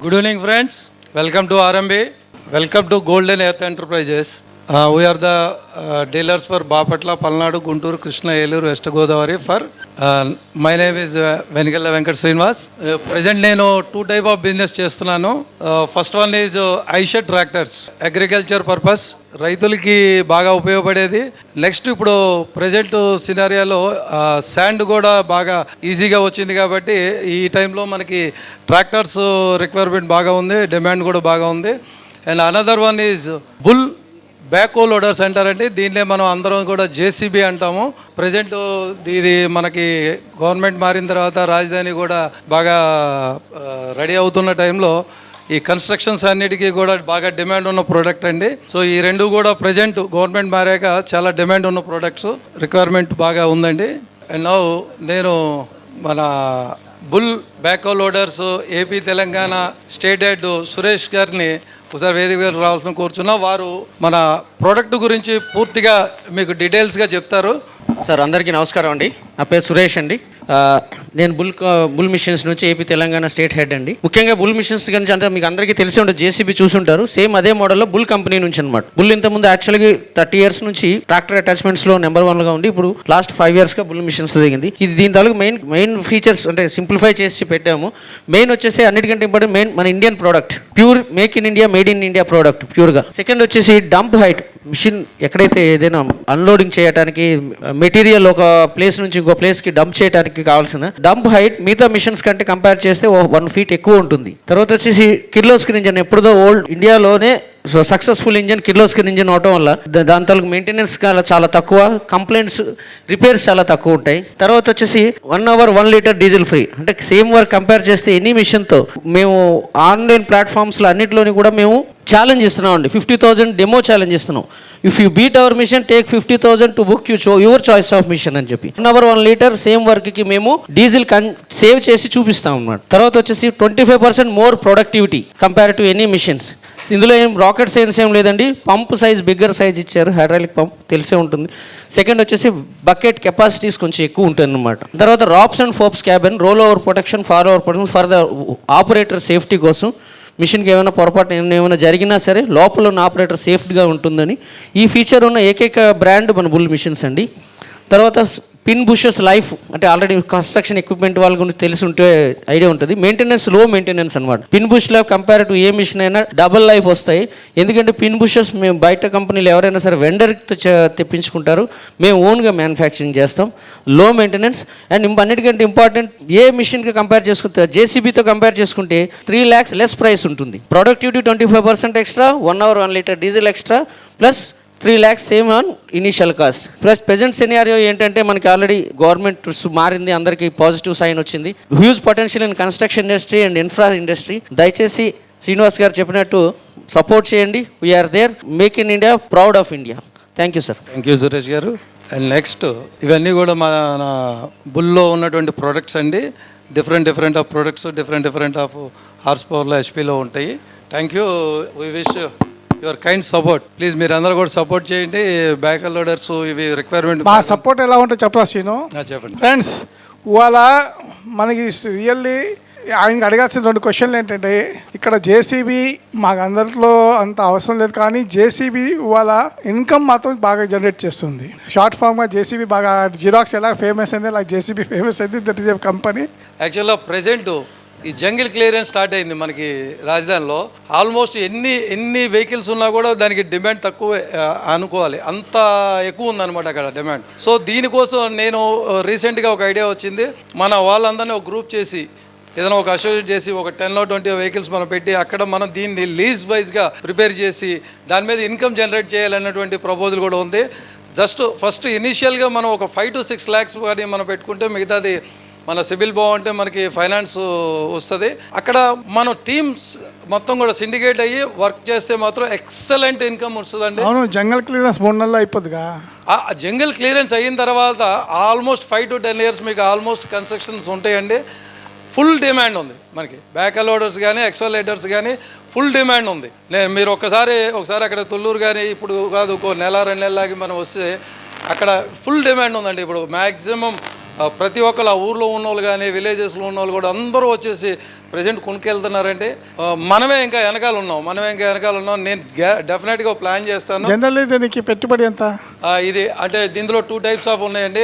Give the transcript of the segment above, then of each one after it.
Good evening, friends. Welcome to RMB. Welcome to Golden Earth Enterprises. We are the dealers for Bapatla, Palnadu, Guntur, Krishna, Eluru, West Godavari. My name is Venigalla Venkat Srinivas. Present నేను two type of business చేస్తున్నాను. First one is Aisha tractors, agriculture purpose, రైతులకి బాగా ఉపయోగపడేది. Next ఇప్పుడు present సినారియాలో sand కూడా బాగా ఈజీగా వచ్చింది కాబట్టి ఈ టైంలో మనకి ట్రాక్టర్స్ రిక్వైర్మెంట్ బాగా ఉంది, డిమాండ్ కూడా బాగా ఉంది. And another one is bull back loaders అంటారండి. దీన్నే మనం అందరం కూడా జేసీబీ అంటాము. ప్రజెంట్ ఇది మనకి గవర్నమెంట్ మారిన తర్వాత రాజధాని కూడా బాగా రెడీ అవుతున్న టైంలో ఈ కన్స్ట్రక్షన్స్ అన్నిటికీ కూడా బాగా డిమాండ్ ఉన్న ప్రోడక్ట్ అండి. సో ఈ రెండు కూడా ప్రజెంట్ గవర్నమెంట్ మారాక చాలా డిమాండ్ ఉన్న ప్రోడక్ట్స్, రిక్వైర్మెంట్ బాగా ఉందండి. అండ్ నౌ నేను మన bull back loaders AP Telangana state head Suresh గారిని ఒకసారి వేదిక గారు రావాల్సిన కూర్చున్నా. వారు మన ప్రోడక్ట్ గురించి పూర్తిగా మీకు డీటెయిల్స్గా చెప్తారు. సార్ అందరికీ నమస్కారం అండి. నా పేరు సురేష్ అండి. నేను బుల్ మిషన్స్ నుంచి ఏపీ తెలంగాణ స్టేట్ హెడ్ అండి. ముఖ్యంగా బుల్ మిషన్స్ గురించి అంటే మీకు అందరికీ తెలిసి ఉంటుంది, జేసీబీ చూసుంటారు. సేమ్ అదే మోడల్లో బుల్ కంపెనీ నుంచి అనమాట. బుల్ ఇంతకుముందు యాక్చువల్గా 30 years నుంచి ట్రాక్టర్ అటాచ్మెంట్స్లో నెంబర్ 1గా ఉంది. ఇప్పుడు లాస్ట్ 5 yearsగా బుల్ మిషన్స్ దిగింది. ఇది దీని తాలూకు మెయిన్ ఫీచర్స్ అంటే సింప్లిఫై చేసి పెట్టాము. మెయిన్ వచ్చేసి అన్నిటికంటే ఇంపార్టెంట్ మన Indian product, pure make in India, made in India product ప్యూర్గా. సెకండ్ వచ్చేసి డంప్ హైట్, మిషన్ ఎక్కడైతే ఏదైనా అన్లోడింగ్ చేయడానికి మెటీరియల్ ఒక ప్లేస్ నుంచి ఇంకో ప్లేస్కి డంప్ చేయడానికి కావాల్సిన డంప్ హైట్ మిగతా మిషన్స్ కంటే కంపేర్ చేస్తే 1 feet ఎక్కువ ఉంటుంది. తర్వాత వచ్చేసి కిర్లోస్కర్ ఇంజన్, ఎప్పుడుదో ఓల్డ్ ఇండియాలోనే సక్సెస్ఫుల్ ఇంజన్ కిర్లోస్కర్ ఇంజన్ అవటం వల్ల దాని తాలూకు మెయింటెనెన్స్ చాలా తక్కువ, కంప్లైంట్స్ రిపేర్స్ చాలా తక్కువ ఉంటాయి. తర్వాత వచ్చేసి 1 hour 1 liter డీజిల్ ఫ్రీ. అంటే సేమ్ వర్క్ కంపేర్ చేస్తే ఎనీ మిషన్తో మేము ఆన్లైన్ ప్లాట్ఫామ్స్లో అన్నింటిలోని కూడా మేము ఛాలెంజ్ ఇస్తున్నాం అండి. 50,000 డెమో ఛాలెంజ్ ఇస్తున్నాం. If you beat our machine take 50,000 to book your choice of machine అని చెప్పి 1 hour 1 liter సేమ్ వర్క్కి మేము డీజిల్ సేవ్ చేసి చూపిస్తాం అన్నమాట. తర్వాత వచ్చేసి 25% more productivity compare to any machines. ఇందులో ఏం రాకెట్ సైన్స్ ఏం లేదండి. పంప్ సైజ్ బిగ్గర్ సైజ్ ఇచ్చారు, హైడ్రాలిక్ పంప్ తెలిసే ఉంటుంది. సెకండ్ వచ్చేసి బకెట్ కెపాసిటీస్ కొంచెం ఎక్కువ ఉంటుంది అనమాట. తర్వాత ROPS and FOPS cabin, roll over protection, fall over protection for the operator safety కోసం. మిషన్కి ఏమైనా పొరపాటు ఏమైనా జరిగినా సరే లోపల ఉన్న ఆపరేటర్ సేఫ్గా ఉంటుందని ఈ ఫీచర్ ఉన్న ఏకైక బ్రాండ్ మన బుల్ మిషన్స్ అండి. తర్వాత పిన్ బుషెస్ లైఫ్, అంటే ఆల్రెడీ కన్స్ట్రక్షన్ ఎక్విప్మెంట్ వాళ్ళ గురించి తెలిసి ఉంటే ఐడియా ఉంటుంది. మెయింటెనెన్స్ లో మెయింటెనెన్స్ అనమాట. Pin bush life compare to a machine అయినా డబుల్ లైఫ్ వస్తాయి. ఎందుకంటే పిన్ బుషెస్ మేము బయట కంపెనీలు ఎవరైనా సరే వెండర్తో తెప్పించుకుంటారు, మేము ఓన్గా మ్యానుఫ్యాక్చరింగ్ చేస్తాం. లో మెయింటెనెన్స్ అండ్ అన్నిటికంటే ఇంపార్టెంట్ ఏ మిషన్కి కంపేర్ చేసుకుంటే జేసీబీతో కంపేర్ చేసుకుంటే 3 lakhs లెస్ ప్రైస్ ఉంటుంది. Productivity 25% extra, 1 hour 1 liter diesel extra, plus 3 lakhs same on initial cost. Plus present scenario ఏంటంటే మనకి ఆల్రెడీ గవర్నమెంట్ మారింది, అందరికీ పాజిటివ్ సైన్ వచ్చింది. Huge potential in construction industry and infra industry. దయచేసి శ్రీనివాస్ గారు చెప్పినట్టు సపోర్ట్ చేయండి. We are there, make in India, proud of India. Thank you sir. Thank you Suresh garu. And next ఇవన్నీ కూడా మన బుల్లో ఉన్నటువంటి ప్రోడక్ట్స్ అండి. Different of products, different of horse పవర్లో, హెచ్పీలో ఉంటాయి. Thank you. We wish your kind support. Please మీరు అందరూ కూడా సపోర్ట్ చేయండి. బ్యాక్ లోడర్స్ ఇవి రిక్వైర్మెంట్. మా సపోర్ట్ ఎలా ఉంటుందో చెప్పరా సీను? చెప్పండి ఫ్రెండ్స్. ఇవాళ మనకి రియల్లీ ఆయనకి అడగాల్సిన 2 questions ఏంటంటే, ఇక్కడ జేసీబీ మాకు అందరిలో అంత అవసరం లేదు, కానీ జేసీబీ ఇవాళ ఇన్కమ్ మాత్రం బాగా జనరేట్ చేస్తుంది. షార్ట్ ఫామ్గా జేసీబీ బాగా, జిరాక్స్ ఎలా ఫేమస్ అయింది అలా జేసీబీ ఫేమస్ అయింది. That is a company. యాక్చువల్గా ప్రజెంట్ ఈ జంగిల్ క్లియరెన్స్ స్టార్ట్ అయింది మనకి రాజధానిలో. ఆల్మోస్ట్ ఎన్ని వెహికల్స్ ఉన్నా కూడా దానికి డిమాండ్ తక్కువ అనుకోవాలి, అంత ఎక్కువ ఉందన్నమాట అక్కడ డిమాండ్. సో దీనికోసం నేను రీసెంట్గా ఒక ఐడియా వచ్చింది. మన వాళ్ళందరినీ ఒక గ్రూప్ చేసి ఏదైనా ఒక అసోసియేట్ చేసి ఒక 10 or 20 వెహికల్స్ మనం పెట్టి అక్కడ మనం దీన్ని లీజ్ వైజ్గా ప్రిపేర్ చేసి దాని మీద ఇన్కమ్ జనరేట్ చేయాలన్నటువంటి ప్రపోజల్ కూడా ఉంది. ఫస్ట్ ఇనీషియల్గా మనం ఒక 5 to 6 lakhs కానీ మనం పెట్టుకుంటే మిగతాది మన సిబిల్ బాగుంటే మనకి ఫైనాన్స్ వస్తుంది. అక్కడ మన టీమ్స్ మొత్తం కూడా సిండికేట్ అయ్యి వర్క్ చేస్తే మాత్రం ఎక్సలెంట్ ఇన్కమ్ వస్తుందండి. అవును, జంగల్ క్లియరెన్స్ 3 నెలల్లో అయిపోతుందిగా. ఆ జంగిల్ క్లియరెన్స్ అయిన తర్వాత ఆల్మోస్ట్ 5 to 10 years మీకు ఆల్మోస్ట్ కన్స్ట్రక్షన్స్ ఉంటాయండి. ఫుల్ డిమాండ్ ఉంది మనకి. బ్యాక్ లోడర్స్ కానీ ఎక్స్వలేటర్స్ కానీ ఫుల్ డిమాండ్ ఉంది. మీరు ఒకసారి అక్కడ తుళ్ళూరు కానీ ఇప్పుడు కాదు, 1 నెల 2 నెలలకి మనం వస్తే అక్కడ ఫుల్ డిమాండ్ ఉందండి. ఇప్పుడు మ్యాక్సిమం ప్రతి ఒక్కరు ఆ ఊర్లో ఉన్న వాళ్ళు కానీ విలేజెస్లో ఉన్న వాళ్ళు కూడా అందరూ వచ్చేసి ప్రజెంట్ కొనుక్కెళ్తున్నారంటే మనమే ఇంకా వెనకాల ఉన్నాం. నేను డెఫినెట్గా ప్లాన్ చేస్తాను. జనరల్లీ దీనికి పెట్టుబడి ఎంత? ఇది అంటే దీనిలో 2 టైప్స్ ఆఫ్ ఉన్నాయండి.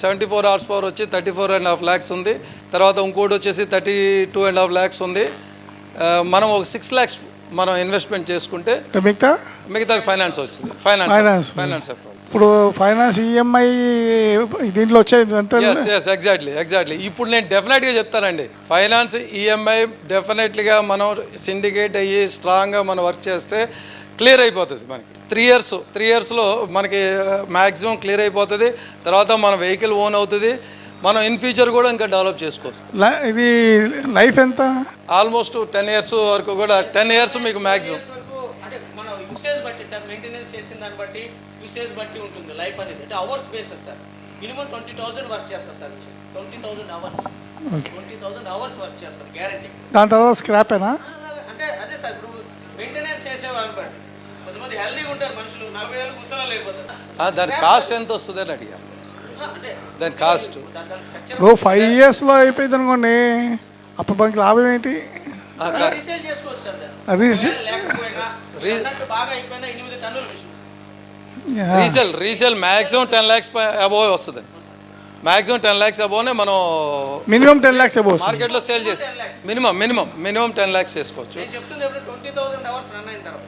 74 హార్స్ పవర్ వచ్చి 34.5 lakhs ఉంది. తర్వాత ఇంకోటి వచ్చేసి 32.5 lakhs ఉంది. మనం ఒక 6 lakhs మనం ఇన్వెస్ట్మెంట్ చేసుకుంటే మిగతా ఫైనాన్స్ వస్తుంది. ఫైనాన్స్ ఇప్పుడు ఫైనాన్స్ ఈఎంఐ దీంట్లో వచ్చేది ఎగ్జాక్ట్లీ. ఇప్పుడు నేను డెఫినెట్గా చెప్తానండి, ఫైనాన్స్ ఈఎంఐ డెఫినెట్లీగా మనం సిండికేట్ అయ్యి స్ట్రాంగ్గా మనం వర్క్ చేస్తే క్లియర్ అయిపోతుంది. మనకి 3 yearsలో మనకి మ్యాక్సిమం క్లియర్ అయిపోతుంది. తర్వాత మన వెహికల్ ఓన్ అవుతుంది. మనం ఇన్ ఫ్యూచర్ కూడా ఇంకా డెవలప్ చేసుకోవచ్చు. ఇది లైఫ్ ఎంత? ఆల్మోస్ట్ 10 years వరకు కూడా 10 years మీకు మ్యాక్సిమం. అంటే మన యూసేజ్ బట్టి సార్, మెయింటెనెన్స్ చేసిన దాన్ని బట్టి యూసేజ్ బట్టి ఉంటుంది లైఫ్ అనేది. అంటే hours bases sir. Minimum 20,000 work చేస్తారు సార్. 20,000 hours 20,000 hours వర్క్ చేస్తారు గ్యారంటీ. దాని తర్వాత స్క్రాపేనా? అంటే అదే సార్, ఇప్పుడు మెయింటెనెన్స్ చేసేవాళ్ళు బట్టి కొంతమంది హెల్దీగా ఉంటారు మనుషులు, 40 ఏళ్ళు ముసలాలు అయిపోతారు. దాని కాస్ట్ ఎంత వస్తుంది అని అడిగారు. దాని కాస్ట్ 5 yearsలో అయిపోయింది అనుకోండి, అప్పుడు మనకి లాభం ఏంటి? రీసేల్ చేసుకోవచ్చు సార్. లేకపోయినా బాగా అయిపోయినా 8 టన్నుల విషయం. రీసేల్ మ్యాక్సిమం 10 lakhs అబోవ్ వస్తుంది. మ్యాక్సిమం 10 lakhs అబోవ్నే మనం మినిమం 10 lakhs అబోవ్ మార్కెట్లో సేల్ చేసి మినిమం 10 lakhs చేసుకోవచ్చు. నేను చెప్తుంది ఎప్పుడు 20,000 hours రన్ అయిన తర్వాత.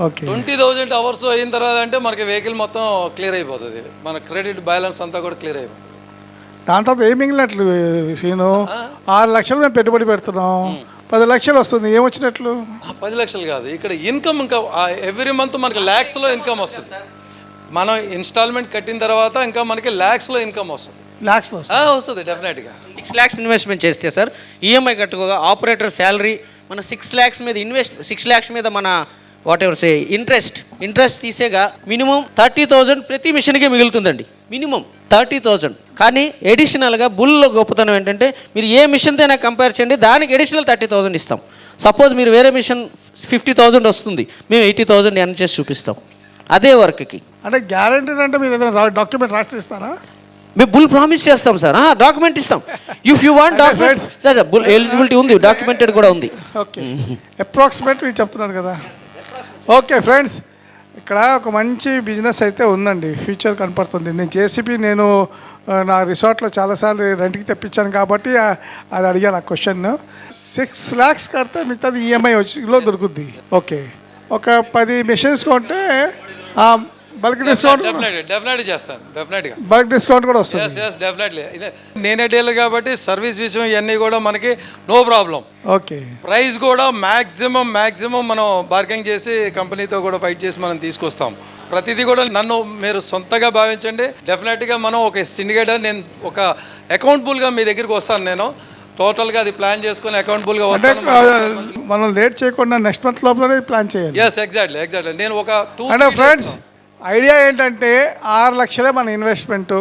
ఓకే, 20,000 hours అయిన తర్వాత అంటే మనకి వెహికల్ మొత్తం క్లియర్ అయిపోతుంది. మన క్రెడిట్ బ్యాలెన్స్ అంతా కూడా క్లియర్ అయిపోతుంది. దాని తర్వాత ఏం మిగిలినట్లు సీను? 6 లక్షలు మేము పెట్టుబడి పెడుతున్నాం, 10 లక్షలు వస్తుంది, ఏమొచ్చినట్లు? 10 లక్షలు కాదు, ఇక్కడ ఇన్కమ్ ఇంకా ఎవ్రీ మంత్ మనకి ల్యాక్స్లో ఇన్కమ్ వస్తుంది. మనం ఇన్స్టాల్మెంట్ కట్టిన తర్వాత ఇంకా మనకి ల్యాక్స్లో ఇన్కమ్ వస్తుంది. వస్తుంది డెఫినెట్గా. 6 lakhs ఇన్వెస్ట్మెంట్ చేస్తే సార్ ఈఎంఐ కట్టుకోగా ఆపరేటర్ శాలరీ మన 6 lakhs మీద 6 lakhs మీద మన వాట్ ఎవర్ సే ఇంట్రెస్ట్ తీసేగా మినిమం 30,000 ప్రతి మిషన్కే మిగులుతుందండి. మినిమం 30,000. కానీ ఎడిషనల్గా బుల్లో గొప్పతనం ఏంటంటే మీరు ఏ మిషన్తో అయినా కంపేర్ చేయండి, దానికి అడిషనల్ 30,000 ఇస్తాం. సపోజ్ మీరు వేరే మిషన్ 50,000 వస్తుంది, మేము 80,000 ఎర్న్ చేసి చూపిస్తాం అదే వర్క్కి. అంటే గ్యారంటీ అంటే మీరు ఏదైనా డాక్యుమెంట్ రాసి ఇస్తారా? మేము బుల్ ప్రామిస్ చేస్తాం సార్, డాక్యుమెంట్ ఇస్తాం. If you want document sir, bull eligibility ఉంది, డాక్యుమెంటెడ్ కూడా ఉంది. ఓకే, అప్రాక్సిమేట్ మీరు చెప్తున్నారు కదా. ఓకే ఫ్రెండ్స్, ఇక్కడ ఒక మంచి బిజినెస్ అయితే ఉందండి, ఫ్యూచర్ కనపడుతుంది. నేను జేసీబీ నా రిసార్ట్లో చాలాసార్లు రెంట్కి తెప్పించాను కాబట్టి అది అడిగాను ఆ క్వశ్చన్. 6 lakhs కడితే మిగతాది ఈఎంఐ వచ్చిలో దొరుకుద్ది. ఓకే, ఒక 10 machines కొంటే బల్క్ డిస్కౌంట్ డెఫినెట్గా చేస్తాను. డెఫినెట్గా బల్క్ డిస్కౌంట్ కూడా వస్తుంది. డెఫినెట్లీ. నేనే డీలర్ కాబట్టి సర్వీస్ విషయం ఇవన్నీ కూడా మనకి నో ప్రాబ్లం. ఓకే, ప్రైస్ కూడా మ్యాక్సిమం మనం బార్గెనింగ్ చేసి కంపెనీతో కూడా ఫైట్ చేసి మనం తీసుకొస్తాం. ప్రతిదీ కూడా నన్ను మీరు సొంతగా భావించండి. డెఫినెట్గా మనం ఒక సిండికేట్, నేను ఒక అకౌంటబుల్గా మీ దగ్గరికి వస్తాను. నేను టోటల్గా అది ప్లాన్ చేసుకుని అకౌంటబుల్గా వస్తాను. మనం లేట్ చేయకుండా నెక్స్ట్ మంత్ లోపలనే ప్లాన్ చేయాలి. ఎగ్జాక్ట్లీ. నేను ఒక 2 అంటే ఫ్రెండ్స్ ఐడియా ఏంటంటే 6 లక్షలే మన ఇన్వెస్ట్మెంటు.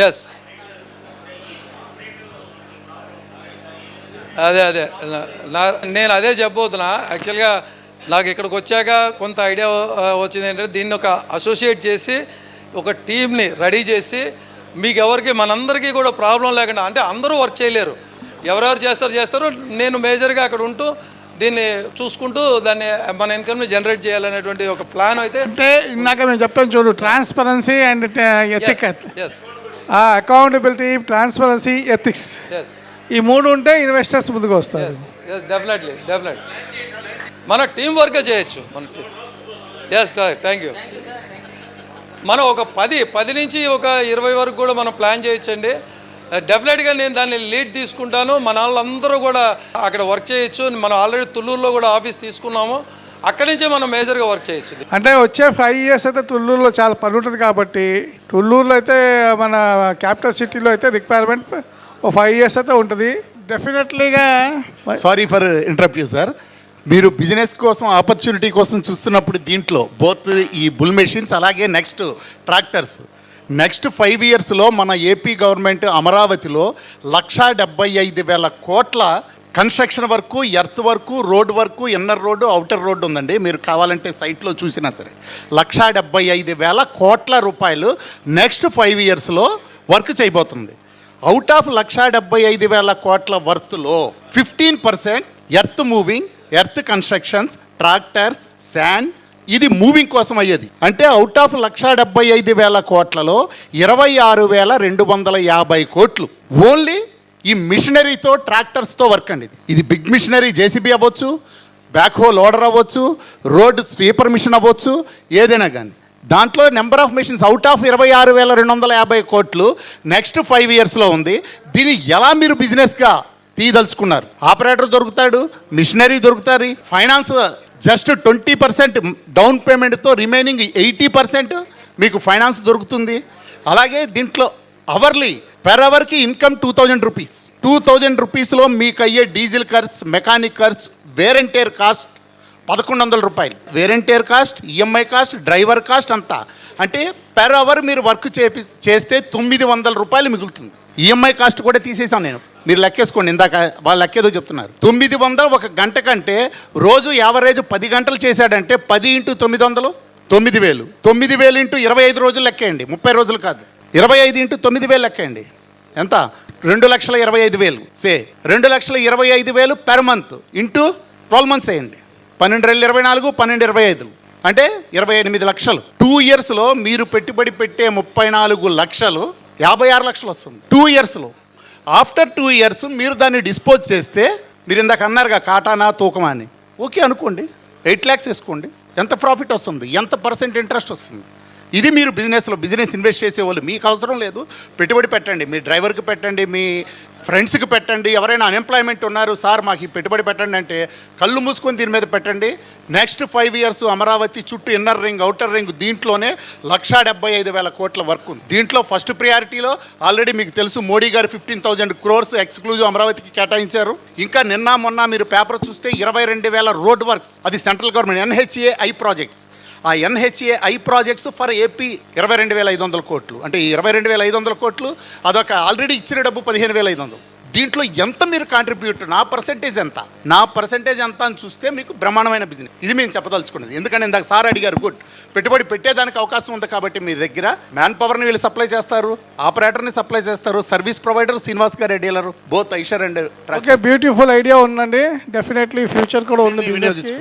ఎస్ అదే నేను అదే చెప్పబోతున్నా. యాక్చువల్గా నాకు ఇక్కడికి వచ్చాక కొంత ఐడియా వచ్చింది ఏంటంటే దీన్ని ఒక అసోసియేట్ చేసి ఒక టీమ్ని రెడీ చేసి మీకు ఎవరికి మనందరికీ కూడా ప్రాబ్లం లేకుండా, అంటే అందరూ వర్క్ చేయలేరు, ఎవరెవరు చేస్తారు. నేను మేజర్గా అక్కడ ఉంటూ దీన్ని చూసుకుంటూ దాన్ని మన ఇన్కమ్ని జనరేట్ చేయాలనేటువంటి ఒక ప్లాన్ అయితే. అంటే ఇందాక మేము చెప్పాను చూడు, transparency and ethics, accountability, transparency, ethics, ఈ 3 ఉంటే ఇన్వెస్టర్స్ ముందుకు వస్తారు. డెఫినెట్లీ మన టీం వర్కే చేయొచ్చు. మన టీం. Thank you. మనం ఒక 10 నుంచి ఒక 20 వరకు కూడా మనం ప్లాన్ చేయొచ్చండి. డెఫినెట్గా నేను దాన్ని లీడ్ తీసుకుంటాను. మన వాళ్ళందరూ కూడా అక్కడ వర్క్ చేయొచ్చు. మనం ఆల్రెడీ తుళ్ళూరులో కూడా ఆఫీస్ తీసుకున్నాము, అక్కడి నుంచే మనం మేజర్గా వర్క్ చేయొచ్చు. అంటే వచ్చే 5 years అయితే తుళ్ళూరులో చాలా పని ఉంటుంది కాబట్టి, తుళ్ళూరులో అయితే మన క్యాపిటల్ సిటీలో అయితే రిక్వైర్మెంట్ ఒక 5 years అయితే ఉంటుంది డెఫినెట్లీగా. Sorry for interrupt you sir. మీరు బిజినెస్ కోసం ఆపర్చునిటీ కోసం చూస్తున్నప్పుడు దీంట్లో బోత్ ఈ బుల్ మెషిన్స్ అలాగే నెక్స్ట్ ట్రాక్టర్స్, నెక్స్ట్ 5 yearsలో మన ఏపీ గవర్నమెంట్ అమరావతిలో 1,75,000 కోట్ల construction work, earth work, road work, inner road, outer road ఉందండి. మీరు కావాలంటే సైట్లో చూసినా సరే 1,75,000 కోట్ల రూపాయలు నెక్స్ట్ 5 ఇయర్స్లో వర్క్ చేయబోతుంది. అవుట్ ఆఫ్ 1,75,000 కోట్ల వర్త్లో 15% earth moving, earth constructions, tractors, sand, ఇది మూవింగ్ కోసం అయ్యేది. అంటే అవుట్ ఆఫ్ 1,75,000 కోట్లలో 26,250 కోట్లు ఓన్లీ ఈ మిషనరీతో, ట్రాక్టర్స్తో వర్క్ అండి. ఇది బిగ్ మిషనరీ, జేసీబీ అవ్వచ్చు, బ్యాక్ హోల్ లోడర్ అవ్వచ్చు, రోడ్ స్వీపర్ మిషన్ అవ్వచ్చు, ఏదైనా కానీ. దాంట్లో number of machines out of 26,250 కోట్లు నెక్స్ట్ 5 ఇయర్స్లో ఉంది. దీన్ని ఎలా మీరు బిజినెస్గా తీయదలుచుకున్నారు? ఆపరేటర్ దొరుకుతాడు, మిషనరీ దొరుకుతారు, ఫైనాన్స్ జస్ట్ 20% డౌన్ పేమెంట్తో రిమైనింగ్ 80% మీకు ఫైనాన్స్ దొరుకుతుంది. అలాగే దీంట్లో అవర్లీ పెర్ అవర్కి ఇన్కమ్ 2,000 రూపీస్. 2,000 రూపీస్లో మీకు అయ్యే డీజిల్ ఖర్చు, మెకానిక్ ఖర్చు, వేర్ అండ్ టేర్ కాస్ట్ 1,100 రూపాయలు. Wear and tyre cost, EMI cost, driver cost అంతా. అంటే పెర్ అవర్ మీరు వర్క్ చేస్తే 900 రూపాయలు మిగులుతుంది. ఈఎంఐ కాస్ట్ కూడా తీసేసాం నేను, మీరు లెక్కేసుకోండి. ఇందాక వాళ్ళు లెక్కేదో చెప్తున్నారు. 900 ఒక గంట కంటే రోజు యావరేజ్ 10 గంటలు చేశాడంటే 10 × 900 9,000. 9,000 × 25 రోజులు లెక్కేయండి, 30 రోజులు కాదు. 25 × 9,000 లెక్కేయండి, ఎంత? 2,25,000. సే 2,25,000 పెర్ మంత్ ఇంటూ 12 మంత్స్ వేయండి. 12,24, 12,25 అంటే 28 లక్షలు. 2 ఇయర్స్లో మీరు పెట్టుబడి పెట్టే 34 లక్షలు 56 లక్షలు వస్తుంది 2 ఇయర్స్లో. ఆఫ్టర్ 2 ఇయర్స్ మీరు దాన్ని డిస్పోజ్ చేస్తే, మీరు ఇందాక అన్నారుగా కాటానా తూకమా అని, ఓకే అనుకోండి, 8 lakhs వేసుకోండి. ఎంత ప్రాఫిట్ వస్తుంది, ఎంత % ఇంట్రెస్ట్ వస్తుంది? ఇది మీరు బిజినెస్ ఇన్వెస్ట్ చేసేవాళ్ళు, మీకు అవసరం లేదు. పెట్టుబడి పెట్టండి, మీ డ్రైవర్కి పెట్టండి, మీ ఫ్రెండ్స్కి పెట్టండి. ఎవరైనా అన్ఎంప్లాయ్మెంట్ ఉన్నారు, సార్ మాకు ఈ పెట్టుబడి పెట్టండి అంటే కళ్ళు మూసుకొని దీని మీద పెట్టండి. నెక్స్ట్ 5 ఇయర్స్ అమరావతి చుట్టూ ఇన్నర్ రింగ్, అవుటర్ రింగ్, దీంట్లోనే 1,75,000 కోట్ల వర్క్ ఉంది. దీంట్లో ఫస్ట్ ప్రియారిటీలో ఆల్రెడీ మీకు తెలుసు, మోడీ గారు 15,000 crores ఎక్స్క్లూజివ్ అమరావతికి కేటాయించారు. ఇంకా నిన్న మొన్న మీరు పేపర్ చూస్తే 22,000 రోడ్ వర్క్స్, అది సెంట్రల్ గవర్నమెంట్ NHAI ప్రాజెక్ట్స్. ఆ NHAI ప్రాజెక్ట్స్ ఫర్ ఏపీ 22,500 కోట్లు. అంటే ఈ 22,500 కోట్లు అదొక ఆల్రెడీ ఇచ్చిన డబ్బు 15,500. దీంట్లో ఎంత మీరు కాంట్రిబ్యూట్, నా పర్సెంటేజ్ ఎంత అని చూస్తే మీకు బ్రహ్మాండమైన బిజినెస్. ఇది మేము చెప్పదలుచుకున్నది. ఎందుకంటే ఇందాక సార్ అడిగారు, గుడ్, పెట్టుబడి పెట్టేదానికి అవకాశం ఉంది కాబట్టి మీ దగ్గర మ్యాన్ పవర్ని వీళ్ళు సప్లై చేస్తారు, ఆపరేటర్ని సప్లై చేస్తారు, సర్వీస్ ప్రొవైడర్ శ్రీనివాస్ గారు dealer, both Eicher and okay, beautiful idea ఉందండి. డెఫినెట్లీ ఫ్యూచర్ కూడా ఉంది బిజినెస్కి.